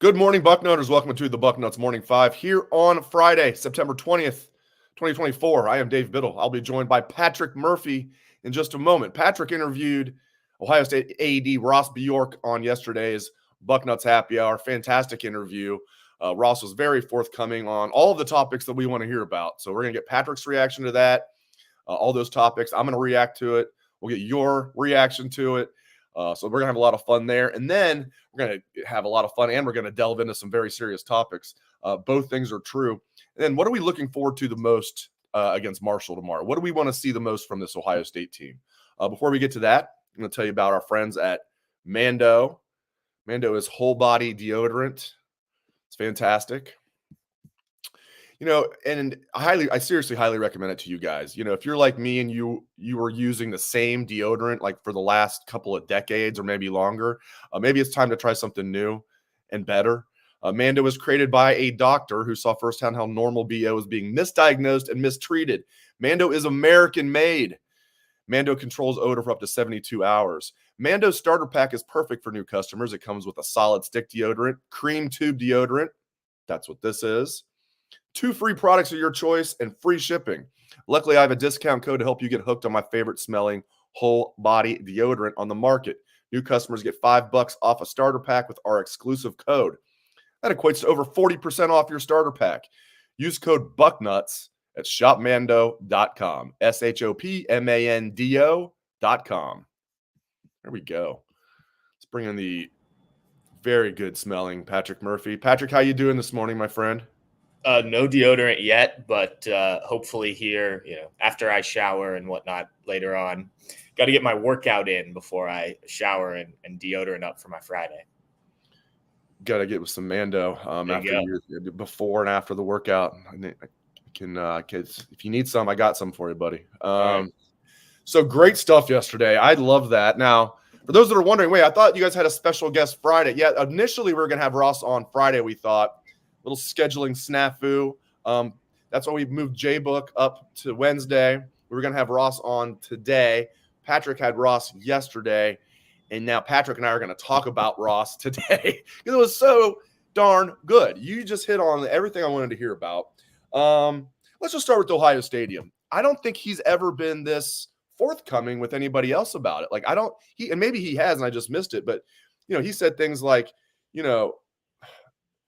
Good morning, Bucknutters. Welcome to the Bucknuts Morning 5 here on Friday, September 20th, 2024. I am Dave Biddle. I'll be joined by Patrick Murphy in just a moment. Patrick interviewed Ohio State AD Ross Bjork on yesterday's Bucknuts Happy Hour. Fantastic interview. Ross was very forthcoming on all of the topics that we want to hear about. So we're going to get Patrick's reaction to that, all those topics. I'm going to react to it. We'll get your reaction to it. So we're going to have a lot of fun there. And then we're going to have a lot of fun, and we're going to delve into some very serious topics. Both things are true. And then what are we looking forward to the most against Marshall tomorrow? What do we want to see the most from this Ohio State team? Before we get to that, I'm going to tell you about our friends at Mando. Mando is whole body deodorant. It's fantastic. And I seriously highly recommend it to you guys. If you're like me and you were using the same deodorant like for the last couple of decades or maybe longer, maybe it's time to try something new and better. Mando was created by a doctor who saw firsthand how normal BO is being misdiagnosed and mistreated. Mando is American made. Mando controls odor for up to 72 hours. Mando's starter pack is perfect for new customers. It comes with a solid stick deodorant, cream tube deodorant. That's what this is. 2 free products of your choice and free shipping. Luckily, I have a discount code to help you get hooked on my favorite smelling whole body deodorant on the market. New customers get $5 off a starter pack with our exclusive code. That equates to over 40% off your starter pack. Use code Bucknuts at shopmando.com. shopmando.com. There we go. Let's bring in the very good smelling Patrick Murphy. Patrick, how you doing this morning, my friend? No deodorant yet, but hopefully here, after I shower and whatnot later on, got to get my workout in before I shower and deodorant up for my Friday. Got to get with some Mando before and after the workout. I can, if you need some, I got some for you, buddy. Right. So great stuff yesterday. I love that. Now, for those that are wondering, wait, I thought you guys had a special guest Friday. Yeah, initially we were going to have Ross on Friday, we thought. Little scheduling snafu. That's why we moved J-Book up to Wednesday. We were going to have Ross on today. Patrick had Ross yesterday. And now Patrick and I are going to talk about Ross today. It was so darn good. You just hit on everything I wanted to hear about. Let's just start with Ohio Stadium. I don't think he's ever been this forthcoming with anybody else about it. Like, and maybe he has and I just missed it. But, he said things like,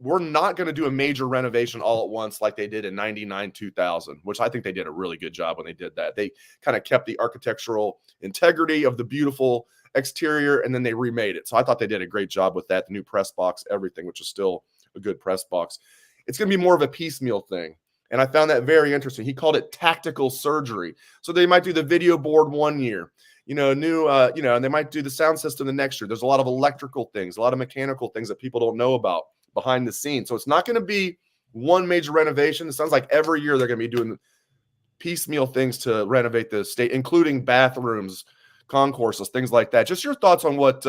we're not going to do a major renovation all at once like they did in 99, 2000, which I think they did a really good job when they did that. They kind of kept the architectural integrity of the beautiful exterior, and then they remade it. So I thought they did a great job with that. The new press box, everything, which is still a good press box. It's going to be more of a piecemeal thing. And I found that very interesting. He called it tactical surgery. So they might do the video board one year, and they might do the sound system the next year. There's a lot of electrical things, a lot of mechanical things that people don't know about behind the scenes. So it's not going to be one major renovation. It sounds like every year they're going to be doing piecemeal things to renovate the state, including bathrooms, concourses, things like that. Just your thoughts on what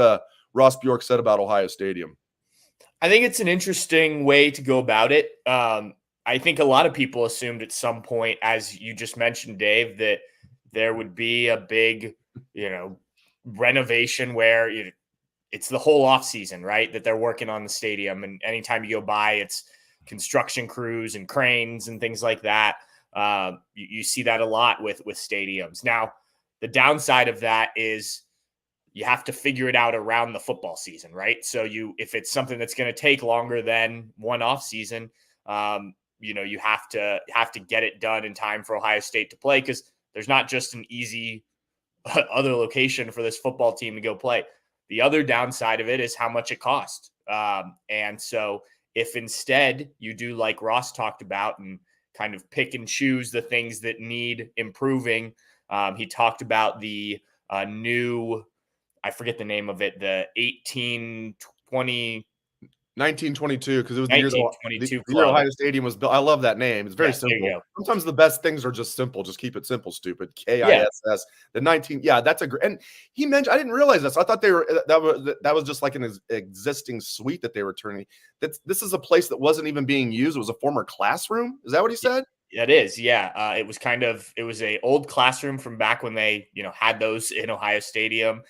Ross Bjork said about Ohio Stadium. I think it's an interesting way to go about it. I think a lot of people assumed at some point, as you just mentioned, Dave, that there would be a big, renovation where it's the whole off season, right? That they're working on the stadium, and anytime you go by, it's construction crews and cranes and things like that. You see that a lot with stadiums. Now, the downside of that is you have to figure it out around the football season, right? So if it's something that's going to take longer than one off season, you have to get it done in time for Ohio State to play, because there's not just an easy other location for this football team to go play. The other downside of it is how much it costs. And so if instead you do like Ross talked about and kind of pick and choose the things that need improving, he talked about the new, I forget the name of it, the 1922, because it was the year Ohio Stadium was built. I love that name. It's very simple. Sometimes the best things are just simple. Just keep it simple, stupid. KISS. The 19. Yeah, that's a great. And he mentioned, I didn't realize that. So I thought that was just like an existing suite that they were turning. This is a place that wasn't even being used. It was a former classroom. Is that what he said? It is. Yeah. It was a old classroom from back when they, had those in Ohio Stadium.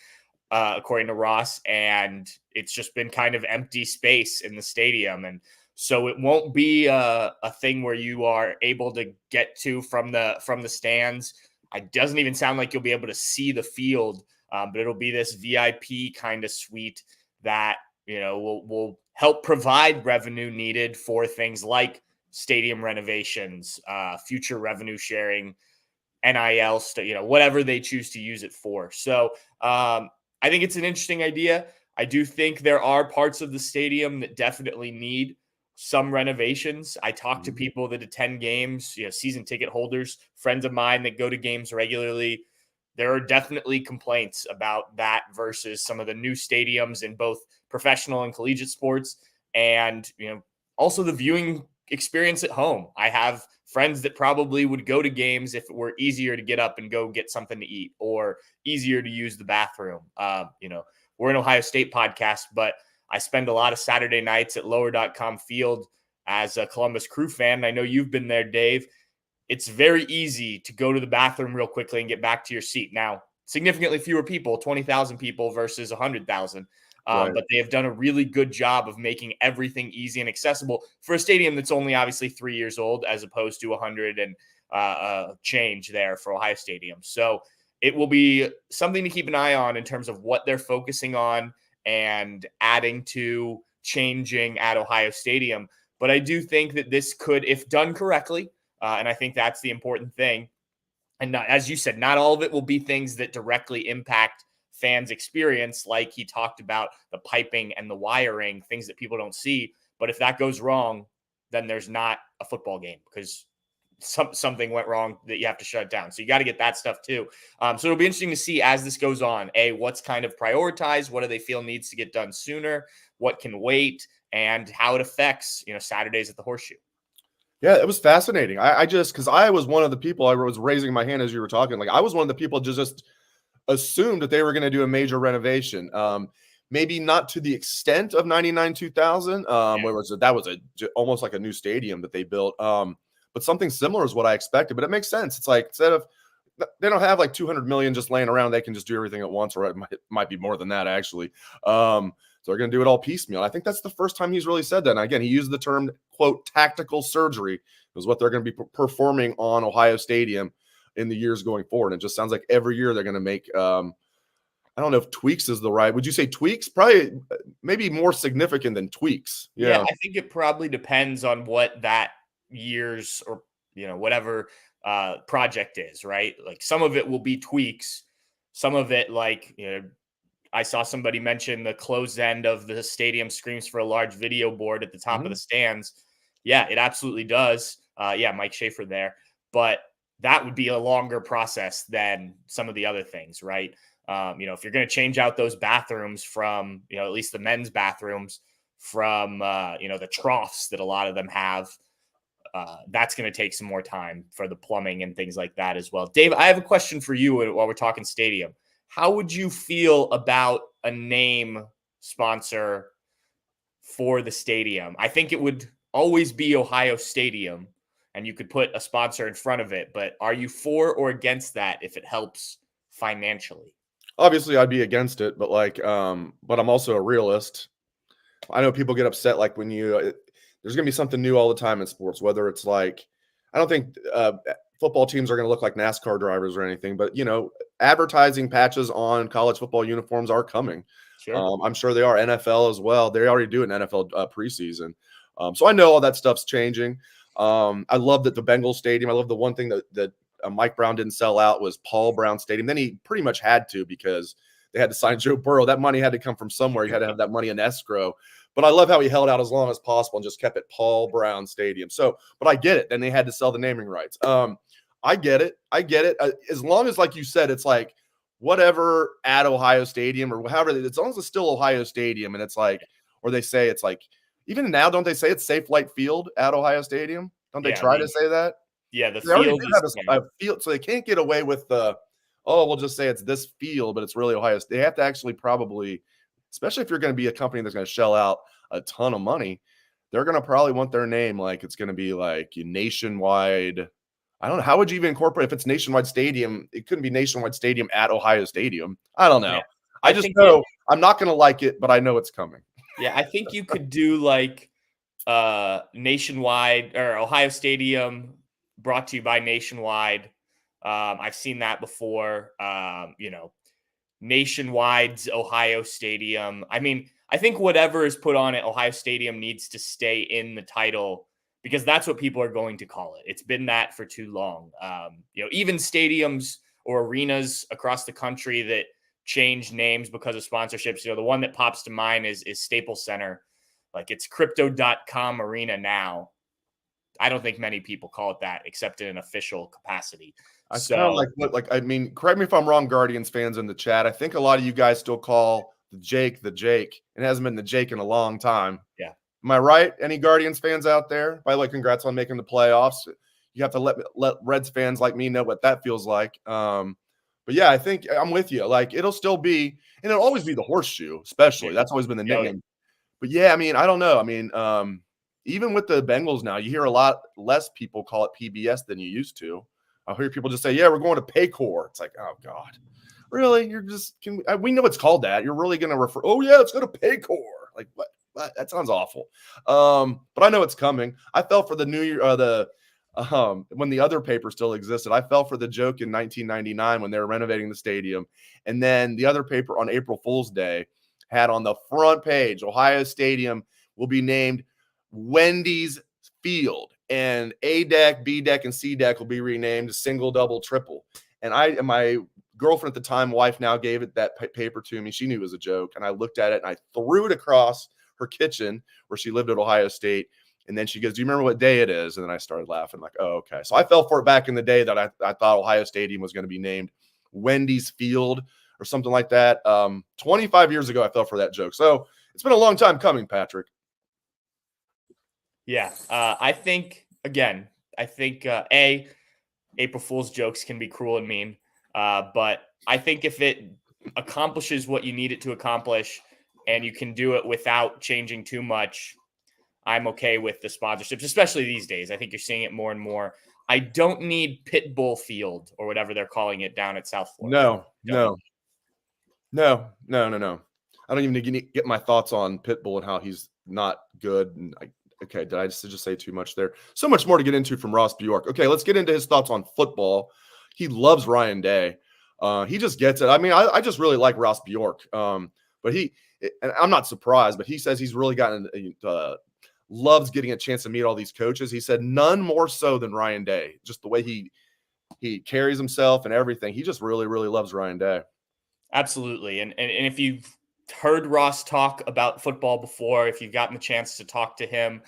According to Ross, and it's just been kind of empty space in the stadium. And so it won't be a thing where you are able to get to from the stands. It doesn't even sound like you'll be able to see the field, but it'll be this VIP kind of suite that, will help provide revenue needed for things like stadium renovations, future revenue sharing, NIL, whatever they choose to use it for. So I think it's an interesting idea. I do think there are parts of the stadium that definitely need some renovations. I talk to people that attend games, season ticket holders, friends of mine that go to games regularly. There are definitely complaints about that versus some of the new stadiums in both professional and collegiate sports. And, also the viewing experience at home. I have friends that probably would go to games if it were easier to get up and go get something to eat or easier to use the bathroom. We're an Ohio State podcast, but I spend a lot of Saturday nights at lower.com field as a Columbus Crew fan. I know you've been there, Dave. It's very easy to go to the bathroom real quickly and get back to your seat. Now, significantly fewer people, 20,000 people versus 100,000. Right. But they have done a really good job of making everything easy and accessible for a stadium that's only obviously 3 years old, as opposed to 100 and change there for Ohio Stadium. So it will be something to keep an eye on in terms of what they're focusing on and adding to changing at Ohio Stadium. But I do think that this could, if done correctly, and I think that's the important thing. And as you said, not all of it will be things that directly impact fans' experience, like he talked about the piping and the wiring, things that people don't see. But if that goes wrong, then there's not a football game because something went wrong that you have to shut it down. So you got to get that stuff too. So it'll be interesting to see as this goes on, what's kind of prioritized, what do they feel needs to get done sooner, what can wait, and how it affects, Saturdays at the Horseshoe. Yeah, it was fascinating. I just, because I was one of the people, I was raising my hand as you were talking. Like, I was one of the people just assumed that they were going to do a major renovation. Maybe not to the extent of 99-2000, where that was almost like a new stadium that they built. But something similar is what I expected. But it makes sense. It's like, instead of, they don't have like 200 million just laying around, they can just do everything at once, or it might be more than that, actually. So they're going to do it all piecemeal. I think that's the first time he's really said that. And again, he used the term, quote, tactical surgery is what they're going to be performing on Ohio Stadium in the years going forward. And it just sounds like every year they're going to make, I don't know if tweaks is the right, would you say tweaks? Probably maybe more significant than tweaks. Yeah, I think it probably depends on what that year's or, whatever project is, right? Like some of it will be tweaks. Some of it, like, I saw somebody mention the closed end of the stadium screams for a large video board at the top of the stands. Yeah, it absolutely does. Mike Schaefer there. But that would be a longer process than some of the other things, right? If you're going to change out those bathrooms from, at least the men's bathrooms from, the troughs that a lot of them have, that's going to take some more time for the plumbing and things like that as well. Dave, I have a question for you while we're talking stadium. How would you feel about a name sponsor for the stadium? I think it would always be Ohio Stadium, and you could put a sponsor in front of it. But are you for or against that if it helps financially? Obviously, I'd be against it, but but I'm also a realist. I know people get upset like when there's going to be something new all the time in sports, whether it's like, I don't think football teams are going to look like NASCAR drivers or anything, but advertising patches on college football uniforms are coming. Sure. I'm sure they are. NFL as well. They already do an NFL preseason. So I know all that stuff's changing. I love that the Bengals stadium. I love the one thing that Mike Brown didn't sell out was Paul Brown Stadium. Then he pretty much had to, because they had to sign Joe Burrow. That money had to come from somewhere. You had to have that money in escrow. But I love how he held out as long as possible and just kept it Paul Brown Stadium. So, but I get it. Then they had to sell the naming rights. I get it. As long as, like you said, it's like whatever at Ohio Stadium or however, as long as it's still Ohio Stadium, and it's like, or they say it's like, even now, don't they say it's Safe Flight Field at Ohio Stadium? Don't they try to say that? Yeah, the they already field do have a field, so they can't get away with we'll just say it's this field, but it's really Ohio State. They have to actually probably, especially if you're going to be a company that's going to shell out a ton of money, they're going to probably want their name like it's going to be like nationwide. I don't know. How would you even incorporate if it's Nationwide Stadium? It couldn't be Nationwide Stadium at Ohio Stadium. I don't know. Yeah. I just know I'm not going to like it, but I know it's coming. Yeah, I think you could do like Nationwide or Ohio Stadium brought to you by Nationwide. I've seen that before. Nationwide's Ohio Stadium. I mean, I think whatever is put on it, Ohio Stadium needs to stay in the title because that's what people are going to call it. It's been that for too long. Even stadiums or arenas across the country that change names because of sponsorships. The one that pops to mind is Staples Center. Like it's crypto.com arena now. I don't think many people call it that except in an official capacity. I kind of I mean, correct me if I'm wrong, Guardians fans in the chat. I think a lot of you guys still call the Jake. It hasn't been the Jake in a long time. Yeah. Am I right? Any Guardians fans out there? By the way, congrats on making the playoffs. You have to let Reds fans like me know what that feels like. But yeah, I think I'm with you. Like it'll still be, and it'll always be the horseshoe, especially. That's always been the nickname. But yeah, I mean, I don't know. I mean, even with the Bengals now, you hear a lot less people call it PBS than you used to. I hear people just say, yeah, we're going to Paycor. It's like, oh, God. Really? We know it's called that. You're really going to refer, oh, yeah, let's go to Paycor. Like, what? That sounds awful. But I know it's coming. I fell for the New Year, when the other paper still existed. I fell for the joke in 1999 when they were renovating the stadium. And then the other paper on April Fool's Day had on the front page, Ohio Stadium will be named Wendy's Field, and A deck, B deck, and C deck will be renamed single, double, triple. And my girlfriend at the time, wife now, gave it that paper to me. She knew it was a joke, and I looked at it and I threw it across her kitchen where she lived at Ohio State. And then she goes, "Do you remember what day it is?" And then I started laughing, like, "Oh, okay." So I fell for it back in the day that I thought Ohio Stadium was going to be named Wendy's Field or something like that. 25 years ago, I fell for that joke. So it's been a long time coming, Patrick. Yeah. I think April Fool's jokes can be cruel and mean. But I think if it accomplishes what you need it to accomplish and you can do it without changing too much, I'm okay with the sponsorships, especially these days. I think you're seeing it more and more. I don't need Pitbull Field or whatever they're calling it down at South Florida. No. I don't even get my thoughts on Pitbull and how he's not good. And okay, did I just say too much there? So much more to get into from Ross Bjork. Okay, let's get into his thoughts on football. He loves Ryan Day. He just gets it. I mean, I just really like Ross Bjork. But and I'm not surprised, but he says he's really gotten loves getting a chance to meet all these coaches. He said none more so than Ryan Day. Just the way he carries himself and everything. He just really, really loves Ryan Day. Absolutely. And if you've heard Ross talk about football before, if you've gotten the chance to talk to him,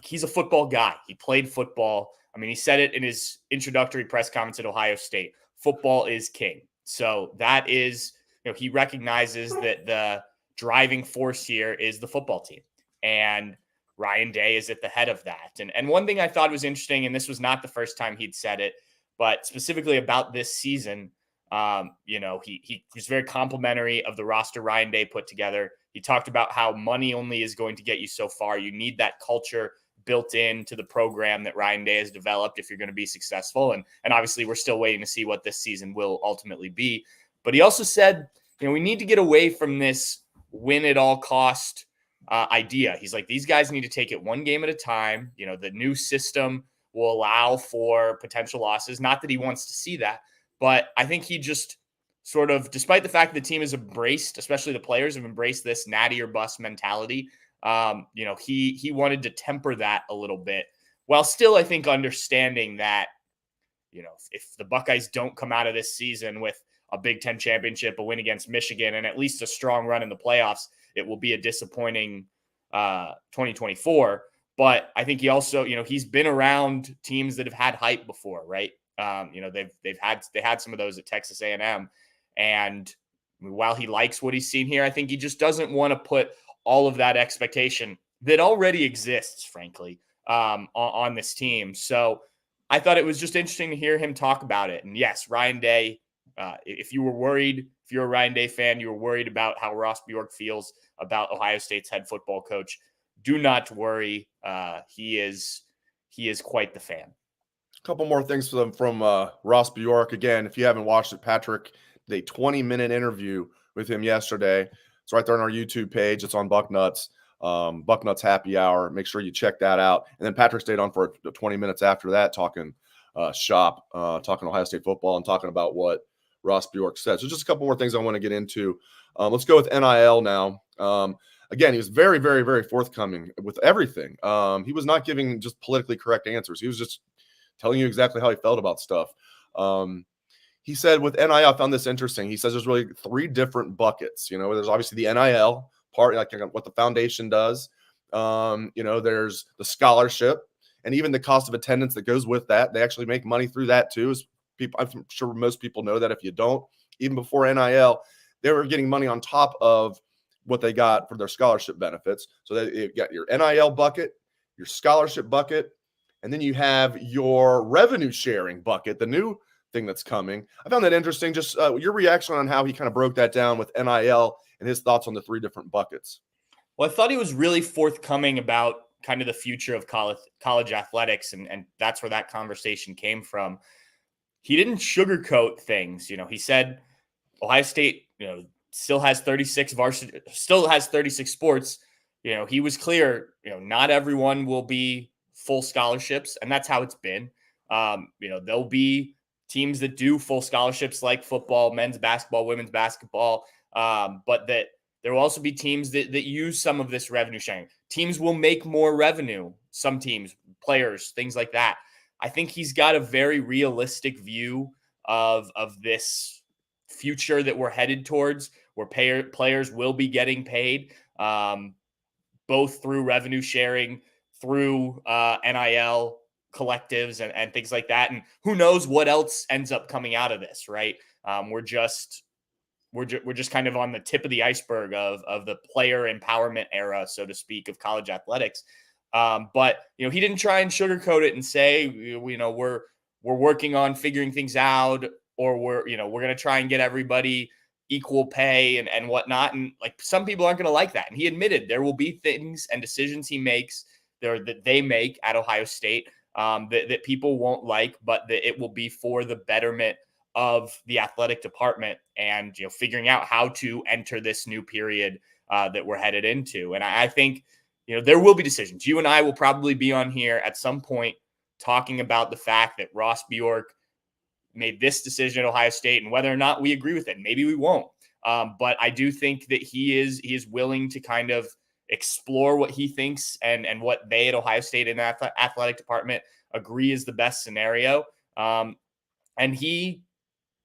he's a football guy. He played football. I mean, he said it in his introductory press conference at Ohio State. Football is king. So that is, he recognizes that the driving force here is the football team. And Ryan Day is at the head of that. And one thing I thought was interesting, and this was not the first time he'd said it, but specifically about this season, he was very complimentary of the roster Ryan Day put together. He talked about how money only is going to get you so far. You need that culture built into the program that Ryan Day has developed if you're going to be successful. And obviously we're still waiting to see what this season will ultimately be. But he also said, we need to get away from this win at all cost idea. He's like, these guys need to take it one game at a time. The new system will allow for potential losses. Not that he wants to see that, but I think he just sort of, despite the fact that the team has embraced, especially the players have embraced this natty or bust mentality, he wanted to temper that a little bit while still, I think, understanding that, if the Buckeyes don't come out of this season with a Big Ten championship, a win against Michigan, and at least a strong run in the playoffs, it will be a disappointing 2024. But I think he also, he's been around teams that have had hype before, right? They had some of those at Texas A&M, and while he likes what he's seen here, I think he just doesn't want to put all of that expectation that already exists, frankly, on this team. So I thought it was just interesting to hear him talk about it. And yes, Ryan Day, if you were worried, if you're a Ryan Day fan, you were worried about how Ross Bjork feels about Ohio State's head football coach, do not worry. He is quite the fan. A couple more things from Ross Bjork. Again, if you haven't watched it, Patrick, a 20-minute interview with him yesterday. It's right there on our YouTube page. It's on Bucknuts, Bucknuts Happy Hour. Make sure you check that out. And then Patrick stayed on for 20 minutes after that, talking shop, talking Ohio State football, and talking about what Ross Bjork said. So just a couple more things I want to get into. Let's go with NIL now. Again, he was very, very, very forthcoming with everything. He was not giving just politically correct answers. He was just telling you exactly how he felt about stuff. He said with NIL, I found this interesting. He says there's really 3 different buckets. There's obviously the NIL part, like what the foundation does. There's the scholarship and even the cost of attendance that goes with that. They actually make money through that too. I'm sure most people know that. If you don't, even before NIL, they were getting money on top of what they got for their scholarship benefits. So that you got your NIL bucket, your scholarship bucket, and then you have your revenue sharing bucket, the new thing that's coming. I found that interesting. Just your reaction on how he kind of broke that down with NIL and his thoughts on the 3 different buckets. Well, I thought he was really forthcoming about kind of the future of college athletics, and that's where that conversation came from. He didn't sugarcoat things. He said Ohio State, still has 36 sports. He was clear, not everyone will be full scholarships, and that's how it's been. There'll be teams that do full scholarships like football, men's basketball, women's basketball, but that there will also be teams that use some of this revenue sharing. Teams will make more revenue, some teams, players, things like that. I think he's got a very realistic view of this future that we're headed towards, where players will be getting paid, both through revenue sharing, through NIL collectives and things like that. And who knows what else ends up coming out of this, right? We're just kind of on the tip of the iceberg of the player empowerment era, so to speak, of college athletics. But he didn't try and sugarcoat it and say, we're working on figuring things out, or we're going to try and get everybody equal pay and whatnot. And like, some people aren't going to like that. And he admitted there will be things and decisions he makes there that they make at Ohio State that people won't like, but that it will be for the betterment of the athletic department and, figuring out how to enter this new period that we're headed into. And I think, there will be decisions. You and I will probably be on here at some point talking about the fact that Ross Bjork made this decision at Ohio State and whether or not we agree with it. Maybe we won't. But I do think that he is willing to kind of explore what he thinks and what they at Ohio State in the athletic department agree is the best scenario. And he,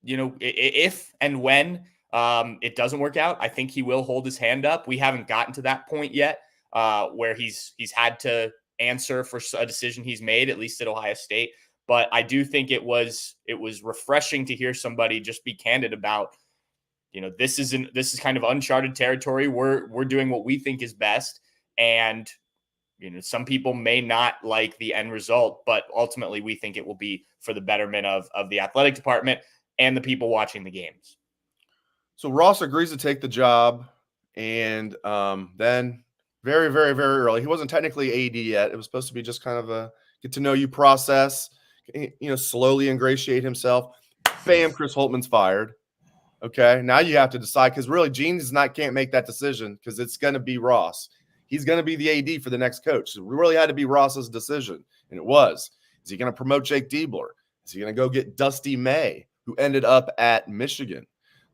if and when it doesn't work out, I think he will hold his hand up. We haven't gotten to that point yet where he's had to answer for a decision he's made, at least at Ohio State. But I do think it was refreshing to hear somebody just be candid about, this is kind of uncharted territory. We're doing what we think is best. And, some people may not like the end result, but ultimately we think it will be for the betterment of the athletic department and the people watching the games. So Ross agrees to take the job. And then very, very, very early, he wasn't technically AD yet. It was supposed to be just kind of a get to know you process, slowly ingratiate himself. Bam, Chris Holtman's fired. Okay, now you have to decide, because really can't make that decision, because it's going to be Ross. He's going to be the AD for the next coach. So it really had to be Ross's decision, and it was. Is he going to promote Jake Diebler? Is he going to go get Dusty May, who ended up at Michigan?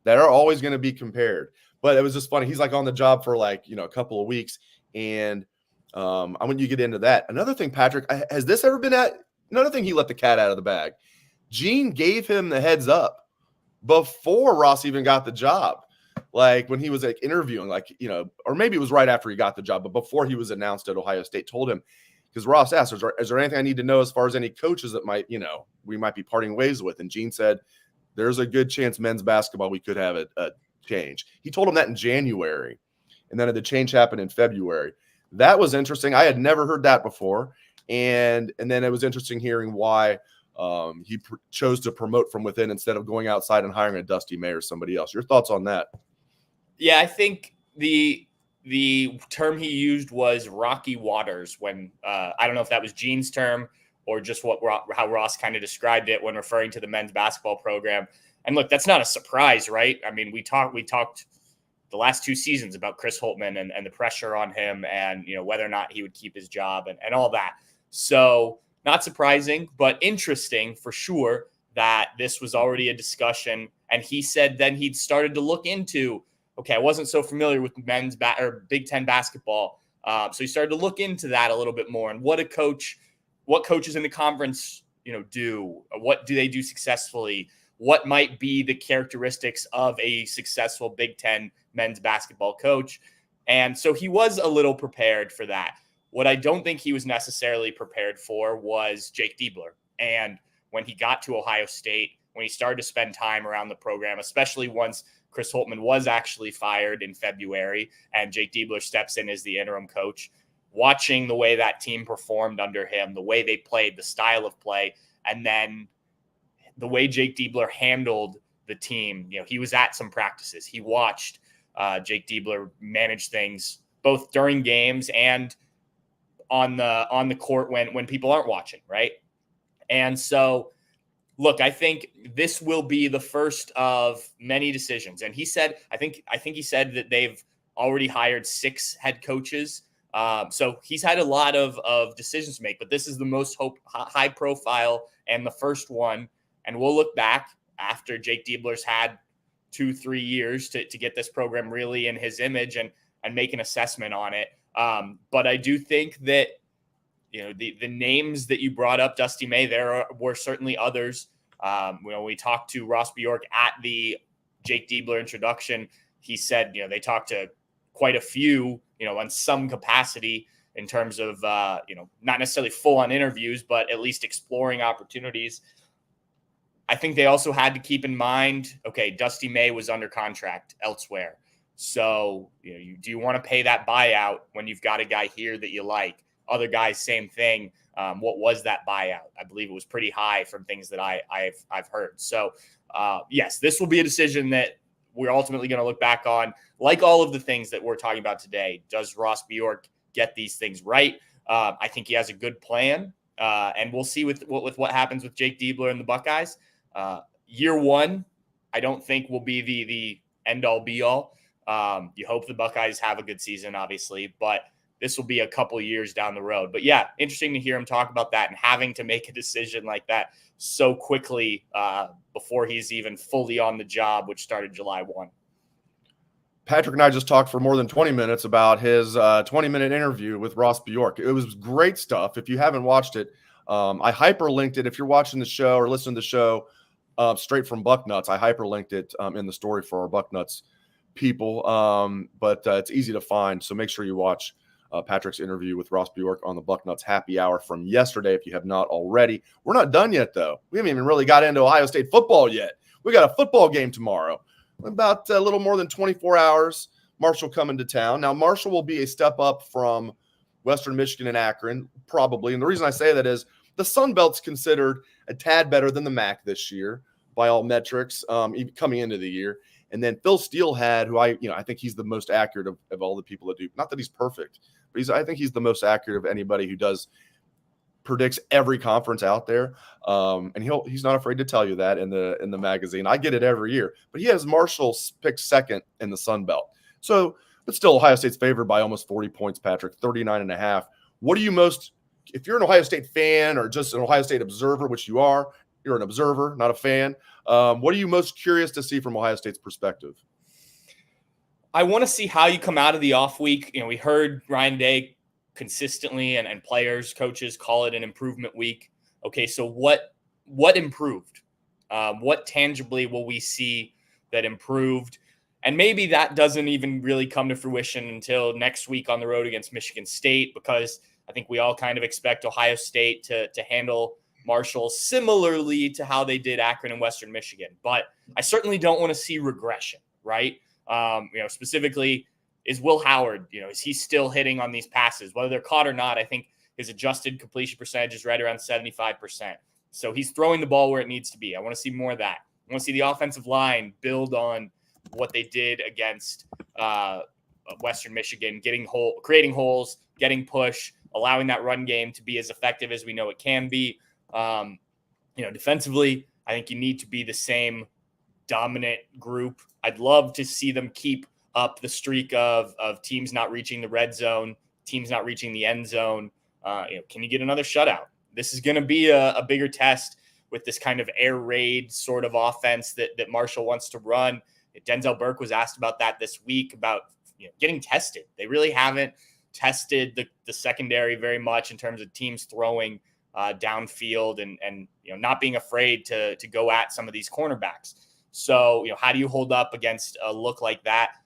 That are always going to be compared. But it was just funny. He's like on the job for a couple of weeks, and I want you to get into that. Another thing, Patrick, has this ever been another thing he let the cat out of the bag? Gene gave him the heads up before Ross even got the job, like when he was interviewing, or maybe it was right after he got the job, but before he was announced at Ohio State, told him, because Ross asked, is there anything I need to know as far as any coaches that we might be parting ways with? And Gene said, there's a good chance men's basketball we could have a change. He told him that in January, and then the change happened in February. That was interesting. I had never heard that before. And then it was interesting hearing why he chose to promote from within instead of going outside and hiring a Dusty May or somebody else. Your thoughts on that? Yeah, I think the term he used was rocky waters when I don't know if that was Gene's term or just how Ross kind of described it when referring to the men's basketball program. And look, that's not a surprise, right? I mean, we talked the last 2 seasons about Chris Holtmann and the pressure on him and, whether or not he would keep his job and all that. So not surprising, but interesting for sure that this was already a discussion. And he said then he'd started to look into, okay, I wasn't so familiar with men's or Big Ten basketball. So he started to look into that a little bit more and what coaches in the conference, do, what do they do successfully? What might be the characteristics of a successful Big Ten men's basketball coach? And so he was a little prepared for that. What I don't think he was necessarily prepared for was Jake Diebler. And when he got to Ohio State, when he started to spend time around the program, especially once Chris Holtmann was actually fired in February and Jake Diebler steps in as the interim coach, watching the way that team performed under him, the way they played, the style of play, and then the way Jake Diebler handled the team. He was at some practices. He watched Jake Diebler manage things both during games and on the court when people aren't watching, right? And so, look, I think this will be the first of many decisions. And he said, I think he said that they've already hired 6 head coaches. So he's had a lot of decisions to make, but this is the most high profile and the first one. And we'll look back after Jake Diebler's had 2-3 years to get this program really in his image and make an assessment on it. But I do think that, the names that you brought up, Dusty May, were certainly others. We talked to Ross Bjork at the Jake Diebler introduction. He said, they talked to quite a few, on some capacity in terms of, not necessarily full on interviews, but at least exploring opportunities. I think they also had to keep in mind, okay, Dusty May was under contract elsewhere. So, do you want to pay that buyout when you've got a guy here that you like? Other guys, same thing. What was that buyout? I believe it was pretty high from things that I've heard. So, yes, this will be a decision that we're ultimately going to look back on. Like all of the things that we're talking about today, does Ross Bjork get these things right? I think he has a good plan, and we'll see with what happens with Jake Diebler and the Buckeyes. Year one, I don't think will be the end all be all. You hope the Buckeyes have a good season, obviously, but this will be a couple years down the road. But yeah, interesting to hear him talk about that and having to make a decision like that so quickly before he's even fully on the job, which started July 1. Patrick and I just talked for more than 20 minutes about his 20-minute interview with Ross Bjork. It was great stuff. If you haven't watched it, I hyperlinked it. If you're watching the show or listening to the show straight from Bucknuts, I hyperlinked it in the story for our Bucknuts people. But it's easy to find, so make sure you watch Patrick's interview with Ross Bjork on the Bucknuts Happy Hour from yesterday if you have not already. We're not done yet, though. We haven't even really got into Ohio State football yet. We got a football game tomorrow. About a little more than 24 hours, Marshall coming to town. Now, Marshall will be a step up from Western Michigan and Akron, probably. And the reason I say that is the Sun Belt's considered a tad better than the MAC this year by all metrics even coming into the year. And then Phil Steelhead, who I think he's the most accurate of all the people that do. Not that he's perfect, but I think he's the most accurate of anybody who predicts every conference out there. And he's not afraid to tell you that in the magazine. I get it every year. But he has Marshall picked second in the Sun Belt. So, but still, Ohio State's favored by almost 40 points, Patrick, 39.5. What do you most, if you're an Ohio State fan or just an Ohio State observer, which you are, you're an observer, not a fan. What are you most curious to see from Ohio State's perspective? I want to see how you come out of the off week. We heard Ryan Day consistently and players, coaches call it an improvement week. Okay, so what improved? What tangibly will we see that improved? And maybe that doesn't even really come to fruition until next week on the road against Michigan State, because I think we all kind of expect Ohio State to handle Marshall similarly to how they did Akron and Western Michigan. But I certainly don't want to see regression, right? Specifically, is Will Howard, is he still hitting on these passes? Whether they're caught or not, I think his adjusted completion percentage is right around 75%. So he's throwing the ball where it needs to be. I want to see more of that. I want to see the offensive line build on what they did against Western Michigan, creating holes, getting push, allowing that run game to be as effective as we know it can be. Defensively, I think you need to be the same dominant group. I'd love to see them keep up the streak of teams not reaching the red zone, teams not reaching the end zone. Can you get another shutout? This is going to be a bigger test with this kind of air raid sort of offense that Marshall wants to run. Denzel Burke was asked about that this week, about getting tested. They really haven't tested the secondary very much in terms of teams throwing downfield and not being afraid to go at some of these cornerbacks. So, how do you hold up against a look like that?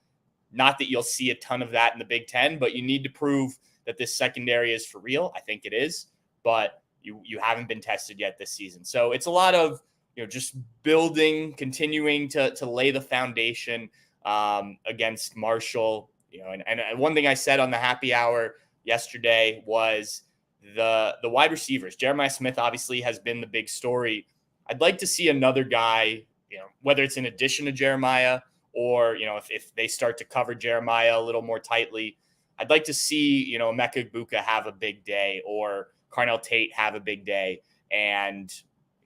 Not that you'll see a ton of that in the Big Ten, but you need to prove that this secondary is for real. I think it is, but you haven't been tested yet this season. So it's a lot of, just building, continuing to lay the foundation against Marshall. And one thing I said on the happy hour yesterday was the wide receivers. Jeremiah Smith obviously has been the big story. I'd like to see another guy, whether it's in addition to Jeremiah or, if they start to cover Jeremiah a little more tightly. I'd like to see, Emeka Egbuka have a big day, or Carnell Tate have a big day, and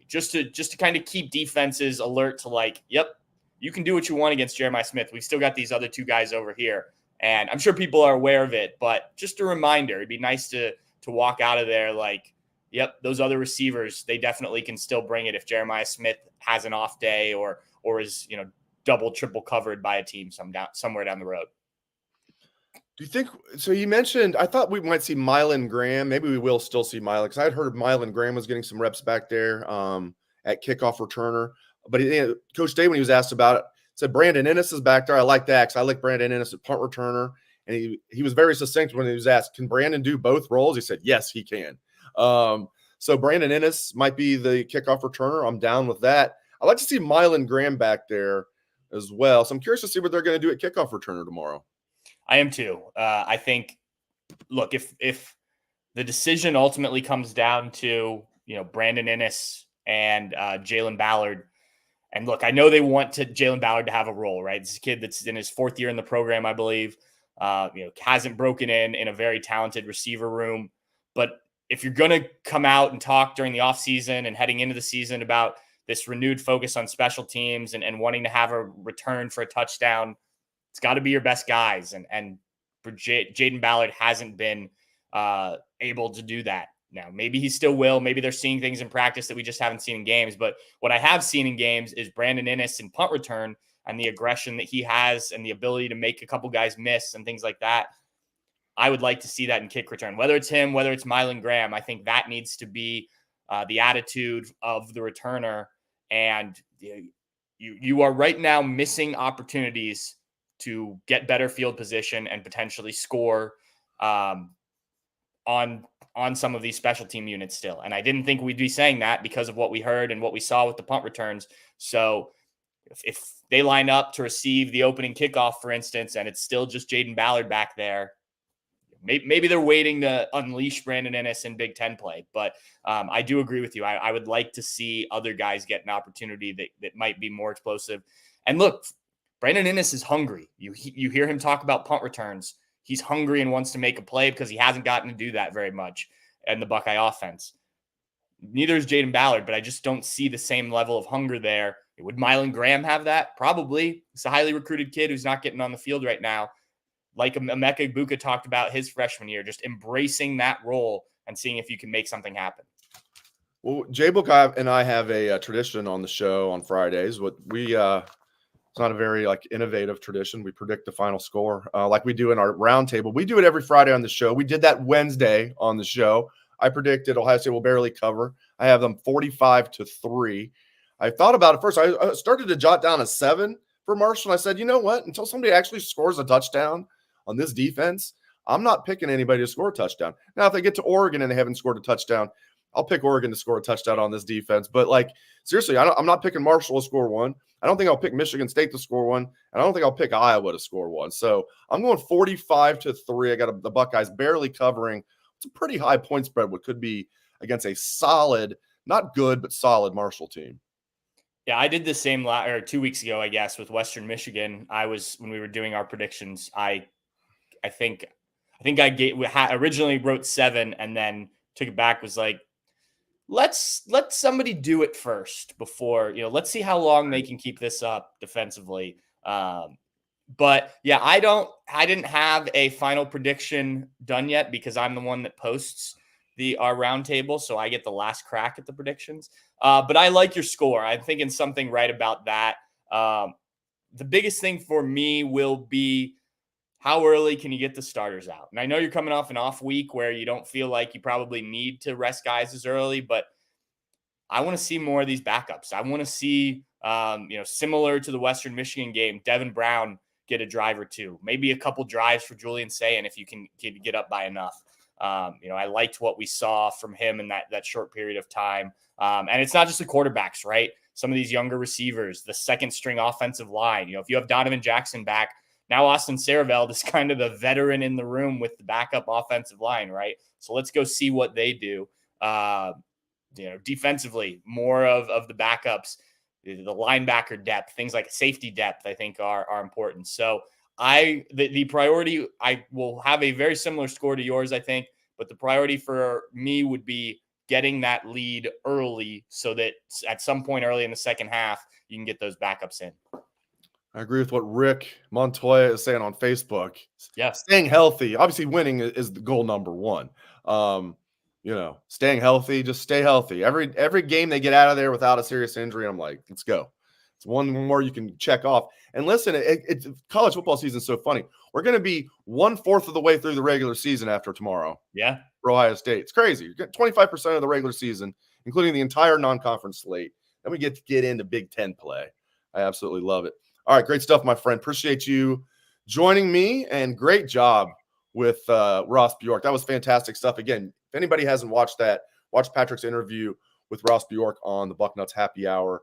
just to kind of keep defenses alert to like, yep, you can do what you want against Jeremiah Smith. We've still got these other two guys over here. And I'm sure people are aware of it, but just a reminder, it'd be nice to walk out of there like, yep, those other receivers, they definitely can still bring it if Jeremiah Smith has an off day or is, double, triple covered by a team somewhere down the road. Do you think so? You mentioned, I thought we might see Mylan Graham. Maybe we will still see Mylan, because I'd heard Mylan Graham was getting some reps back there at kickoff returner. But Coach Day, when he was asked about it, said Brandon Ennis is back there. I like that, because I like Brandon Ennis at punt returner. And he was very succinct when he was asked, can Brandon do both roles? He said, yes, he can. So Brandon Ennis might be the kickoff returner. I'm down with that. I'd like to see Mylan Graham back there as well. So I'm curious to see what they're going to do at kickoff returner tomorrow. I am too. I think, look, if the decision ultimately comes down to, Brandon Ennis and Jalen Ballard, and look, I know they want Jalen Ballard to have a role, right? This is a kid that's in his fourth year in the program, I believe. Hasn't broken in a very talented receiver room. But if you're going to come out and talk during the offseason and heading into the season about this renewed focus on special teams and wanting to have a return for a touchdown, it's got to be your best guys. And Jaden Ballard hasn't been able to do that. Now, maybe he still will. Maybe they're seeing things in practice that we just haven't seen in games. But what I have seen in games is Brandon Ennis in punt return and the aggression that he has and the ability to make a couple guys miss and things like that. I would like to see that in kick return. Whether it's him, whether it's Mylan Graham, I think that needs to be the attitude of the returner. And you are right now missing opportunities to get better field position and potentially score on some of these special team units still. And I didn't think we'd be saying that because of what we heard and what we saw with the punt returns. So if they line up to receive the opening kickoff, for instance, and it's still just Jaden Ballard back there, maybe they're waiting to unleash Brandon Ennis in Big Ten play. But I do agree with you. I would like to see other guys get an opportunity that might be more explosive. And look, Brandon Ennis is hungry. You hear him talk about punt returns. He's hungry and wants to make a play because he hasn't gotten to do that very much in the Buckeye offense. Neither is Jaden Ballard, but I just don't see the same level of hunger there. Would Mylan Graham have that? Probably. It's a highly recruited kid who's not getting on the field right now. Like Emeka Egbuka talked about his freshman year, just embracing that role and seeing if you can make something happen. Well, J-Book and I have a tradition on the show on Fridays. It's not a very innovative tradition. We predict the final score like we do in our roundtable. We do it every Friday on the show. We did that Wednesday on the show. I predicted Ohio State will barely cover. I have them 45-3. I thought about it first. I started to jot down a 7 for Marshall. And I said, you know what? Until somebody actually scores a touchdown on this defense, I'm not picking anybody to score a touchdown. Now, if they get to Oregon and they haven't scored a touchdown, I'll pick Oregon to score a touchdown on this defense. But seriously, I'm not picking Marshall to score one. I don't think I'll pick Michigan State to score one. And I don't think I'll pick Iowa to score one. So I'm going 45-3. I got the Buckeyes barely covering. It's a pretty high point spread, what could be against a solid, not good, but solid Marshall team. Yeah, I did the same 2 weeks ago, I guess, with Western Michigan. When we were doing our predictions, I think I originally wrote 7 and then took it back, was like, let's let somebody do it first before, let's see how long they can keep this up defensively. But yeah, I didn't have a final prediction done yet because I'm the one that posts our roundtable, so I get the last crack at the predictions. But I like your score. I'm thinking something right about that. The biggest thing for me will be how early can you get the starters out? And I know you're coming off an off week where you don't feel like you probably need to rest guys as early, but I want to see more of these backups. I want to see, similar to the Western Michigan game, Devin Brown get a drive or two, maybe a couple drives for Julian Sayin if you can get up by enough. I liked what we saw from him in that short period of time. And it's not just the quarterbacks, right? Some of these younger receivers, the second string offensive line. If you have Donovan Jackson back, now Austin Saraveld is kind of the veteran in the room with the backup offensive line, right? So let's go see what they do. Defensively, more of the backups, the linebacker depth, things like safety depth, I think are important. So the priority, I will have a very similar score to yours, I think, but the priority for me would be getting that lead early so that at some point early in the second half, you can get those backups in. I agree with what Rick Montoya is saying on Facebook. Yes. Staying healthy, obviously winning is the goal number one. Staying healthy, just stay healthy. Every game they get out of there without a serious injury, I'm like, let's go. It's one more you can check off. And listen, it's college football season is so funny. We're going to be 1/4 of the way through the regular season after tomorrow. Yeah. For Ohio State. It's crazy. You get 25% of the regular season, including the entire non-conference slate. Then we get to get into Big Ten play. I absolutely love it. All right, great stuff, my friend. Appreciate you joining me, and great job with Ross Bjork. That was fantastic stuff. Again, if anybody hasn't watched that, watch Patrick's interview with Ross Bjork on the Bucknuts Happy Hour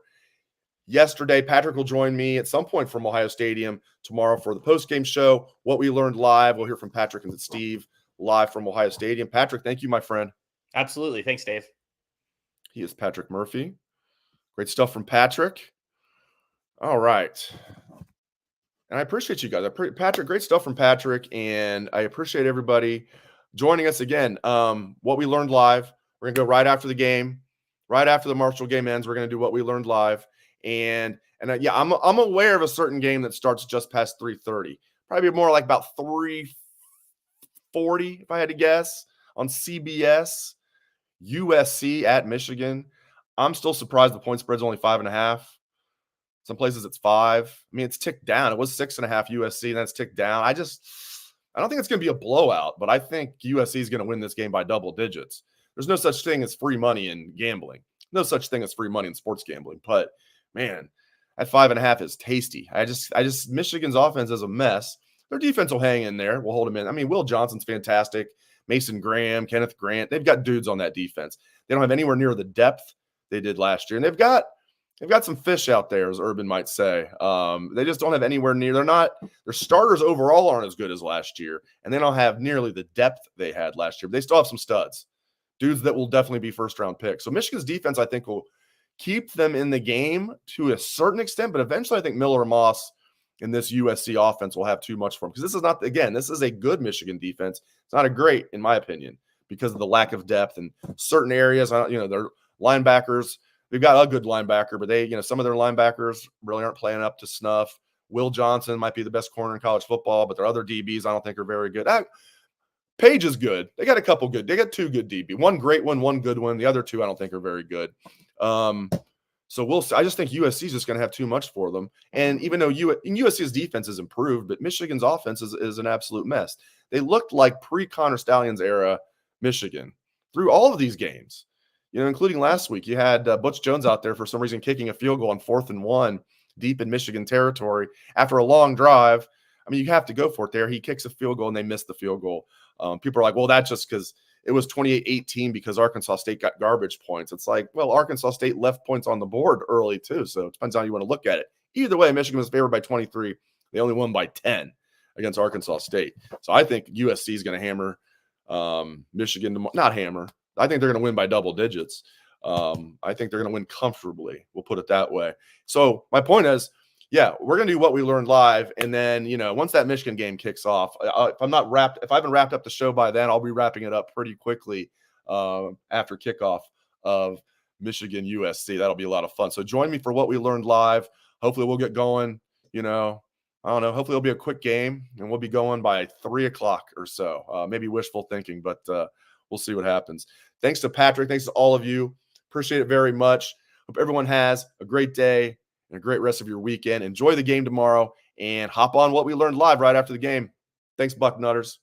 yesterday. Patrick will join me at some point from Ohio Stadium tomorrow for the postgame show. What we learned live. We'll hear from Patrick and Steve live from Ohio Stadium. Patrick, thank you, my friend. Absolutely. Thanks, Dave. He is Patrick Murphy. Great stuff from Patrick. All right. And I appreciate you guys. Patrick, great stuff from Patrick. And I appreciate everybody joining us again. What we learned live. We're going to go right after the game. Right after the Marshall game ends, we're going to do what we learned live. And I'm aware of a certain game that starts just past 3:30. Probably more like about 3:40, if I had to guess, on CBS. USC at Michigan. I'm still surprised the point spread's only 5.5. Some places it's 5. I mean, it's ticked down. It was 6.5 USC, then it's ticked down. I don't think it's going to be a blowout, but I think USC is going to win this game by double digits. There's no such thing as free money in gambling. No such thing as free money in sports gambling. But man, at 5.5 is tasty. Michigan's offense is a mess. Their defense will hang in there. We'll hold them in. I mean, Will Johnson's fantastic. Mason Graham, Kenneth Grant. They've got dudes on that defense. They don't have anywhere near the depth they did last year. And they've got some fish out there, as Urban might say. They just don't have anywhere near. Their starters overall aren't as good as last year, and they don't have nearly the depth they had last year. But they still have some studs, dudes that will definitely be first-round picks. So Michigan's defense, I think, will keep them in the game to a certain extent, but eventually I think Miller Moss in this USC offense will have too much for him. Because this is a good Michigan defense. It's not a great, in my opinion, because of the lack of depth in certain areas. Their linebackers, they've got a good linebacker, but some of their linebackers really aren't playing up to snuff. Will Johnson might be the best corner in college football, but their other DBs I don't think are very good. Page is good. They got a couple good. They got 2 good DB. One great one, one good one. The other 2 I don't think are very good. So we'll see. I just think USC is just going to have too much for them. And even though USC's defense has improved, but Michigan's offense is an absolute mess. They looked like pre-Connor Stallions era Michigan through all of these games, including last week. You had Butch Jones out there for some reason kicking a field goal on 4th and 1 deep in Michigan territory after a long drive. I mean, you have to go for it there. He kicks a field goal and they miss the field goal. People are like, well, that's just because it was 28-18 because Arkansas State got garbage points. It's like, well, Arkansas State left points on the board early too. So it depends on how you want to look at it. Either way, Michigan was favored by 23. They only won by 10 against Arkansas State. So I think USC is going to hammer Michigan. Not hammer. I think they're going to win by double digits. I think they're going to win comfortably. We'll put it that way. So my point is, yeah, we're going to do what we learned live. And then, once that Michigan game kicks off, if I haven't wrapped up the show by then, I'll be wrapping it up pretty quickly after kickoff of Michigan USC. That'll be a lot of fun. So join me for what we learned live. Hopefully we'll get going, I don't know. Hopefully it'll be a quick game and we'll be going by 3:00 or so. Maybe wishful thinking, but we'll see what happens. Thanks to Patrick. Thanks to all of you. Appreciate it very much. Hope everyone has a great day and a great rest of your weekend. Enjoy the game tomorrow and hop on What We Learned live right after the game. Thanks, Bucknutters.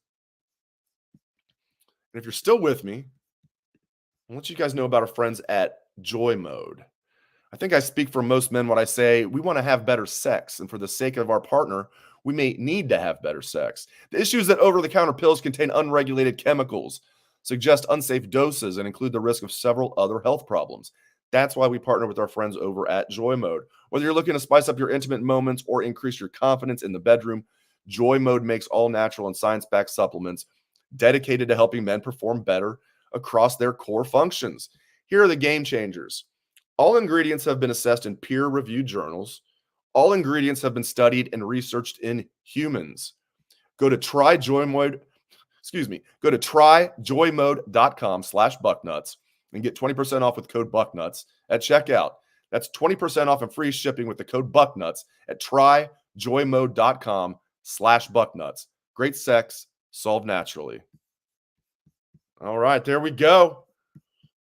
And if you're still with me, I want you guys to know about our friends at Joy Mode. I think I speak for most men when I say we want to have better sex, and for the sake of our partner, we may need to have better sex. The issue is that over-the-counter pills contain unregulated chemicals, suggest unsafe doses, and include the risk of several other health problems. That's why we partner with our friends over at Joy Mode. Whether you're looking to spice up your intimate moments or increase your confidence in the bedroom, Joy Mode makes all natural and science-backed supplements dedicated to helping men perform better across their core functions. Here are the game changers. All ingredients have been assessed in peer-reviewed journals. All ingredients have been studied and researched in humans. Go to tryjoymode.com/bucknuts and get 20% off with code Bucknuts at checkout. That's 20% off and free shipping with the code Bucknuts at tryjoymode.com/bucknuts. Great sex solved naturally. All right, there we go.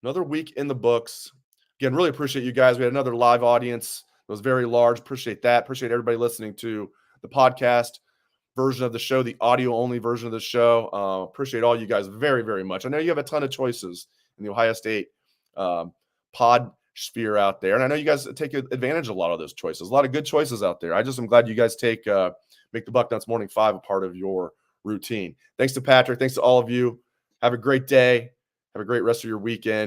Another week in the books. Again, really appreciate you guys. We had another live audience. It was very large. Appreciate that. Appreciate everybody listening to the podcast version of the show, the audio-only version of the show. Appreciate all you guys very, very much. I know you have a ton of choices in the Ohio State pod sphere out there, and I know you guys take advantage of a lot of those choices. A lot of good choices out there. I just am glad you guys make the Bucknuts Morning 5 a part of your routine. Thanks to Patrick. Thanks to all of you. Have a great day. Have a great rest of your weekend.